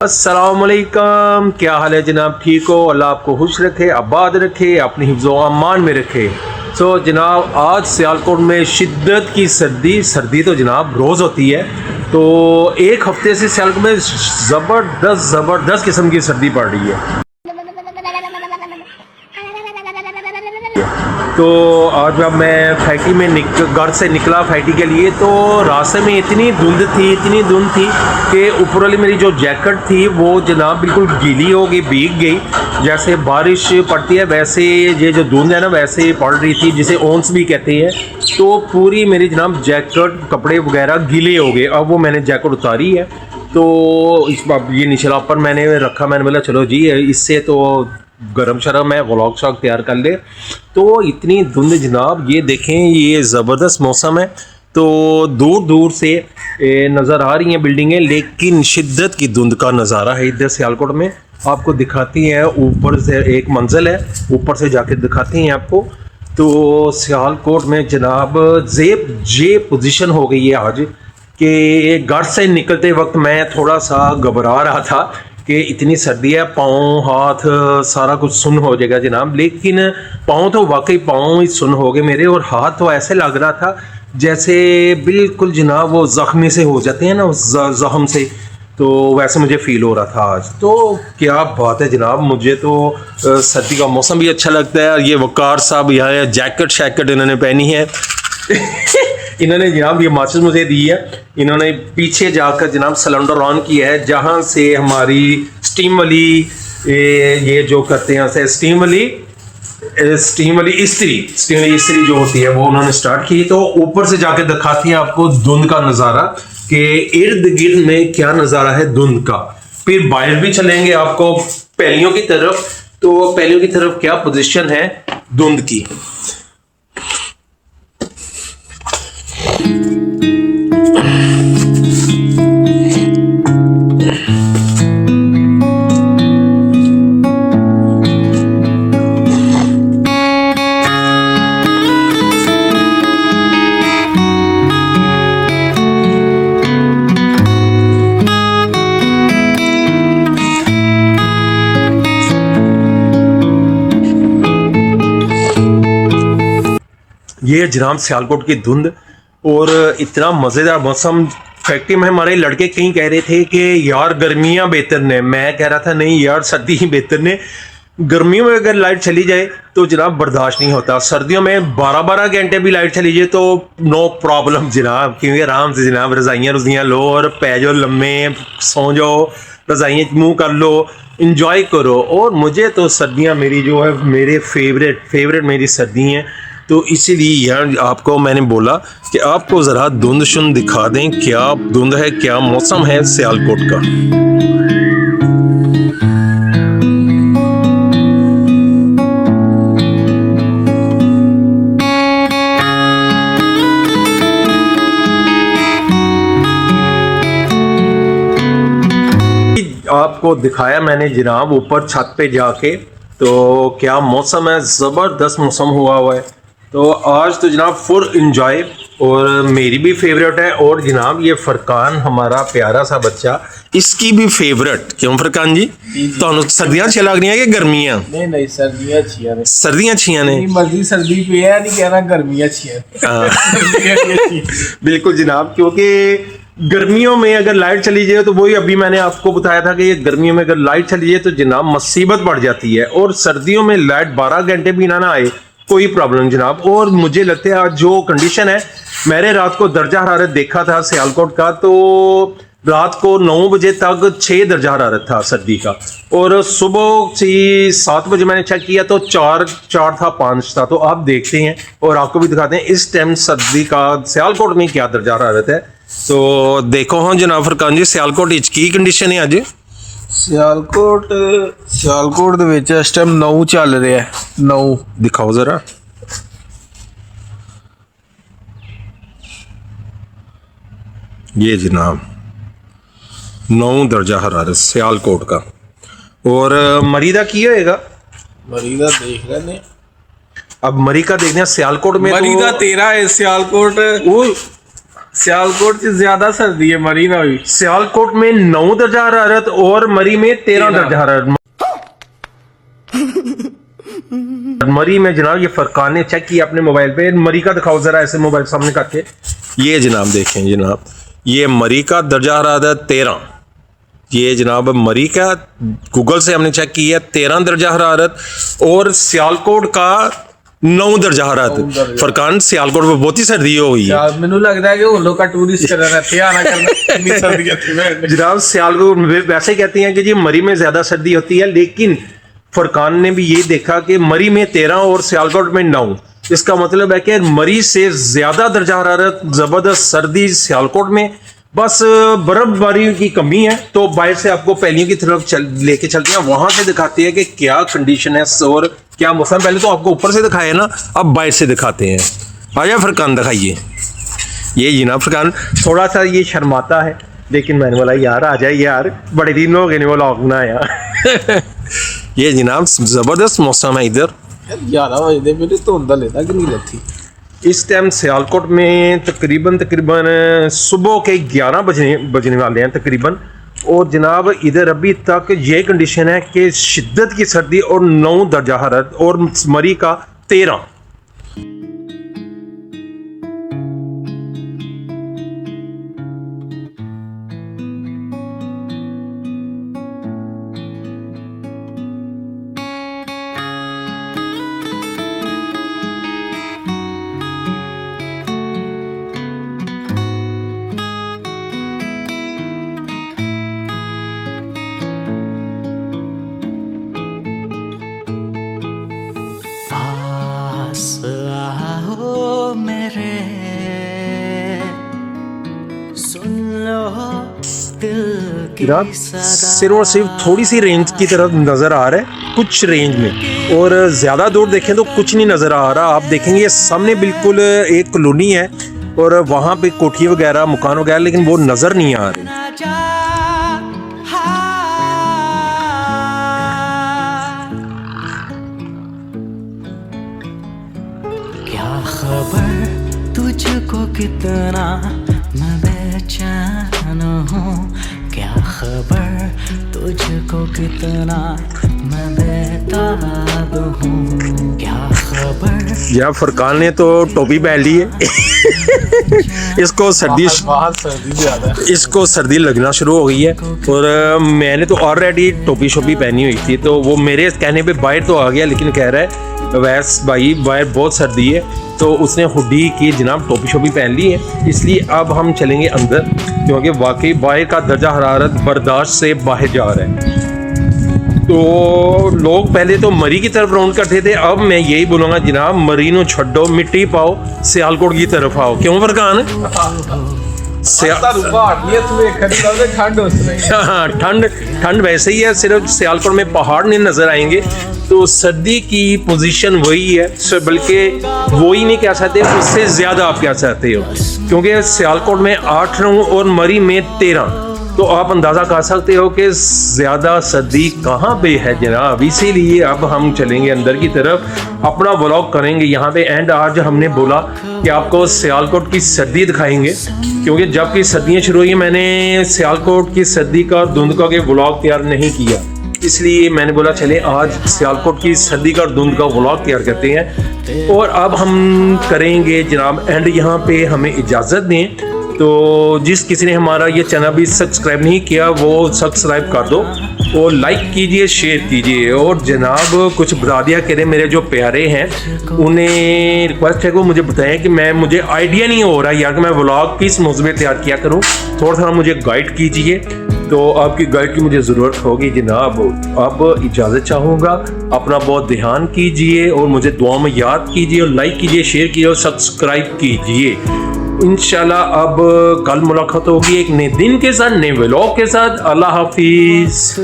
अस्सलामुअलैकुम, क्या हाल है जनाब? ठीक हो? अल्लाह आपको खुश रखे, आबाद रखे, अपनी हिफ्ज़ो अमान में रखे। जनाब आज सियालकोट में शिद्दत की सर्दी तो जनाब रोज़ होती है। तो एक हफ्ते से सियालकोट में ज़बरदस्त किस्म की सर्दी पड़ रही है। तो आज जब मैं फैक्ट्री में घर से निकला फैक्ट्री के लिए, तो रास्ते में इतनी धुंध थी कि ऊपर वाली मेरी जो जैकेट थी वो जनाब बिल्कुल गीली हो गई, भीग गई। जैसे बारिश पड़ती है वैसे ये जो धुंध है ना वैसे पड़ रही थी, जिसे ओंस भी कहते हैं। तो पूरी मेरी जनाब जैकेट कपड़े वगैरह गीले हो गए। अब वो मैंने जैकेट उतारी है तो इस ये निचला पर मैंने रखा। मैंने बोला चलो जी इससे तो गरम शरम है, व्लॉग शॉग तैयार कर ले। तो इतनी धुंध जनाब, ये देखें ये ज़बरदस्त मौसम है। तो दूर दूर से नज़र आ रही हैं बिल्डिंगें, लेकिन शिद्दत की धुंध का नज़ारा है इधर सियालकोट में। आपको दिखाती हैं ऊपर से, एक मंजिल है ऊपर से जाके दिखाती हैं आपको। तो सियालकोट में जनाब जे पोजीशन हो गई है आज कि घर से निकलते वक्त मैं थोड़ा सा घबरा रहा था कि इतनी सर्दी है, पाँव हाथ सारा कुछ सुन्न हो जाएगा जनाब। लेकिन पाँव तो वाकई पाँव ही सुन्न हो गए मेरे, और हाथ तो ऐसे लग रहा था जैसे बिल्कुल जनाब वो ज़ख्मी से हो जाते हैं ना, ज़ख्म से। तो वैसे मुझे फ़ील हो रहा था आज। तो क्या बात है जनाब, मुझे तो सर्दी का मौसम भी अच्छा लगता है। ये वकार साहब यहाँ जैकेट इन्होंने पहनी है इन्होंने जनाब ये माचिस मुझे दी है। इन्होंने पीछे जाकर जनाब सिलेंडर ऑन किया है, जहाँ से हमारी स्टीम वाली ये जो करते हैं स्टीम वाली इस्त्री जो होती है वो उन्होंने स्टार्ट की। तो ऊपर से जाके दिखाती है आपको धुंध का नज़ारा कि इर्द गिर्द में क्या नज़ारा है धुंध का। फिर बाहर भी चलेंगे आपको पहलियों की तरफ। तो पहलियों की तरफ क्या पोजीशन है धुंध की। ये जनाब सियालकोट की धुंध और इतना मज़ेदार मौसम। फैक्ट्री में हमारे लड़के कहीं कह रहे थे कि यार गर्मियाँ बेहतर ने, मैं कह रहा था नहीं यार सर्दी ही बेहतर ने। गर्मियों में अगर लाइट चली जाए तो जनाब बर्दाश्त नहीं होता। सर्दियों में 12-12 घंटे भी लाइट चली जाए तो नो प्रॉब्लम जनाब, क्योंकि आराम से जनाब रज़ाइयाँ लो और पै जाओ लम्बे, सो जाओ, रज़ाइयाँ मुँह कर लो, इंजॉय करो। और मुझे तो सर्दियाँ मेरी जो है मेरे फेवरेट मेरी सर्दी हैं। तो इसीलिए यार आपको मैंने बोला कि आपको ज़रा धुंध शुंध दिखा दें, क्या धुंध है, क्या मौसम है सियालकोट का। आपको दिखाया मैंने जनाब ऊपर छत पे जाके। तो क्या मौसम है, ज़बरदस्त मौसम हुआ है। तो आज तो जनाब फुल इंजॉय, और मेरी भी फेवरेट है। और जनाब ये फरकान हमारा प्यारा सा बच्चा, इसकी भी फेवरेट। क्यों फरकान जी? तो सर्दियां अच्छी लग रही हैं कि गर्मियां? नहीं सर्दियां अच्छी ने। सर्दियां अच्छी ने, मर्जी सर्दी पे है, नहीं कहना गर्मियां अच्छी हैं। बिल्कुल जनाब, क्योंकि गर्मियों में अगर लाइट चली जाए तो वही अभी मैंने आपको बताया था कि ये गर्मियों में अगर लाइट चली जाए तो जनाब मुसीबत बढ़ जाती है। और सर्दियों में लाइट 12 घंटे भी ना आए कोई प्रॉब्लम जनाब। और मुझे लगता है आज जो कंडीशन है, मैंने रात को दर्जा हरारत देखा था सियालकोट का, तो रात को 9 बजे तक 6 दर्जा हरारत था सर्दी का। और सुबह से 7 बजे मैंने चेक किया तो 4 था, 5 था। तो आप देखते हैं और आपको भी दिखाते हैं इस टाइम सर्दी का सियालकोट में क्या दर्जा हरारत है। तो देखो हाँ जनाब फरकान जी, सियालकोट की कंडीशन है अज? सियालकोट ਦੇ ਵਿੱਚ ਇਸ ਟਾਈਮ 9 ਚੱਲ ਰਿਹਾ ਹੈ। 9 दिखाओ जरा। ये जनाब 9 दर्जा हरारत सियालकोट का। और मरी का की होएगा? मरी का देख लेने। अब मरी का देखने सियालकोट में मरी का 13 है सियालकोट। वो सियालकोट से ज्यादा सर्दी है, मरी ना हुई। सियालकोट में 9 दर्जा हरारत और मरी में 13 दर्जा हरारत। मरी में जनाब ये फरकान ने चेक किया अपने मोबाइल पे। मरी का दिखाओ जरा ऐसे मोबाइल सामने करके। ये जनाब देखें जनाब, ये मरी का दर्जा हरारत 13। ये जनाब मरी का गूगल से हमने चेक किया 13 दर्जा हरारत और सियालकोट का 9 दर्जा हरारत। फरकान सियालकोट में बहुत ही सर्दी हो गई है। यार मैंने लगता है कि उन लोग का टूरिस्ट कर रहा है आना करना इतनी सर्दी है। जनाब सियालकोट में वैसे कहते हैं कि जी मरी में ज्यादा सर्दी होती है, लेकिन फरकान ने भी ये देखा कि मरी में 13 और सियालकोट में 9। इसका मतलब है कि मरी से ज्यादा दर्जा हरारत, जबरदस्त सर्दी सियालकोट में। बस बर्फबारी की कमी है। तो बाहर से आपको पहलियों की तरफ लेके चलते हैं, वहां से दिखाते हैं कि क्या कंडीशन है और क्या मौसम। पहले तो आपको ऊपर से दिखाया ना, अब बाहर से दिखाते हैं। आजा फरकान दिखाइए। ये जनाब फरकान थोड़ा सा ये शर्माता है, लेकिन मैंने बोला यार आ जाए यार, बड़े दिन हो गए नहीं बोला बनाया। ये जनाब जबरदस्त मौसम है इधर। 11 बजे मेरे तो अंदर लेता कि नहीं लगती। इस टाइम सियालकोट में तकरीबन सुबह के 11 बजने वाले हैं तकरीबन। और जनाब इधर अभी तक ये कंडीशन है कि शिद्दत की सर्दी और 9 दर्जा हरारत और मरी का 13। आओ मेरे सुन लो दिल की जनाब सदा। सिर्फ और सिर्फ थोड़ी सी रेंज की तरफ नज़र आ रहा है, कुछ रेंज में, और ज़्यादा दूर देखें तो कुछ नहीं नज़र आ रहा। आप देखेंगे सामने बिल्कुल एक कॉलोनी है और वहाँ पे कोठी वगैरह मकान वगैरह, लेकिन वो नज़र नहीं आ रही। क्या खबर तुझको कितना मैं बेचैन हूँ, क्या खबर तुझको कितना मैं बेताब हूँ, क्या खबर। या फरकान ने तो टोपी पहन ली है। इसको सर्दी लगना शुरू हो गई है। और मैंने तो ऑलरेडी टोपी शोपी पहनी हुई थी, तो वो मेरे कहने पे बाहर तो आ गया, लेकिन कह रहा है वैस भाई बाहर बहुत सर्दी है, तो उसने हुडी की जनाब टोपी शोपी पहन ली है। इसलिए अब हम चलेंगे अंदर, क्योंकि वाकई बाहर का दर्जा हरारत बर्दाश्त से बाहर जा रहा है। तो लोग पहले तो मरी की तरफ राउंड करते थे, अब मैं यही बोलूँगा जनाब मरी नो छड्डो, मिट्टी पाओ, सियालकोट की तरफ आओ। क्यों फरकान? ठंड वैसे ही है, सिर्फ सियालकोट में पहाड़ नहीं नजर आएंगे। तो सर्दी की पोजीशन वही है, बल्कि वही नहीं कह सकते, उससे ज़्यादा आप कह सकते हो, क्योंकि सियालकोट में 8 और मरी में 13। तो आप अंदाज़ा कर सकते हो कि ज़्यादा सर्दी कहाँ पे है जनाब। इसीलिए अब हम चलेंगे अंदर की तरफ, अपना व्लॉग करेंगे यहाँ पे एंड। आज हमने बोला कि आपको सियालकोट की सर्दी दिखाएंगे, क्योंकि जब की सर्दियाँ शुरू हुई मैंने सियालकोट की सर्दी का धुंध का के व्लॉग तैयार नहीं किया, इसलिए मैंने बोला चले आज सियालकोट की सर्दी का धुंध का व्लॉग तैयार करते हैं। और अब हम करेंगे जनाब एंड। यहाँ पे हमें इजाज़त दें तो जिस किसी ने हमारा ये चैनल भी सब्सक्राइब नहीं किया वो सब्सक्राइब कर दो और लाइक कीजिए, शेयर कीजिए। और जनाब कुछ बता दिया करें, मेरे जो प्यारे हैं उन्हें रिक्वेस्ट है कि वो मुझे बताएं कि मुझे आइडिया नहीं हो रहा यार कि मैं व्लॉग किस मौजू में तैयार किया करूं, थोड़ा सा मुझे गाइड कीजिए। तो आपकी गाइड की मुझे ज़रूरत होगी जनाब। अब इजाज़त चाहूँगा, अपना बहुत ध्यान कीजिए और मुझे दुआ में याद कीजिए और लाइक कीजिए, शेयर कीजिए और सब्सक्राइब कीजिए। इंशाल्लाह अब कल मुलाकात होगी एक नए दिन के साथ, नए व्लॉग के साथ। अल्लाह हाफिज़।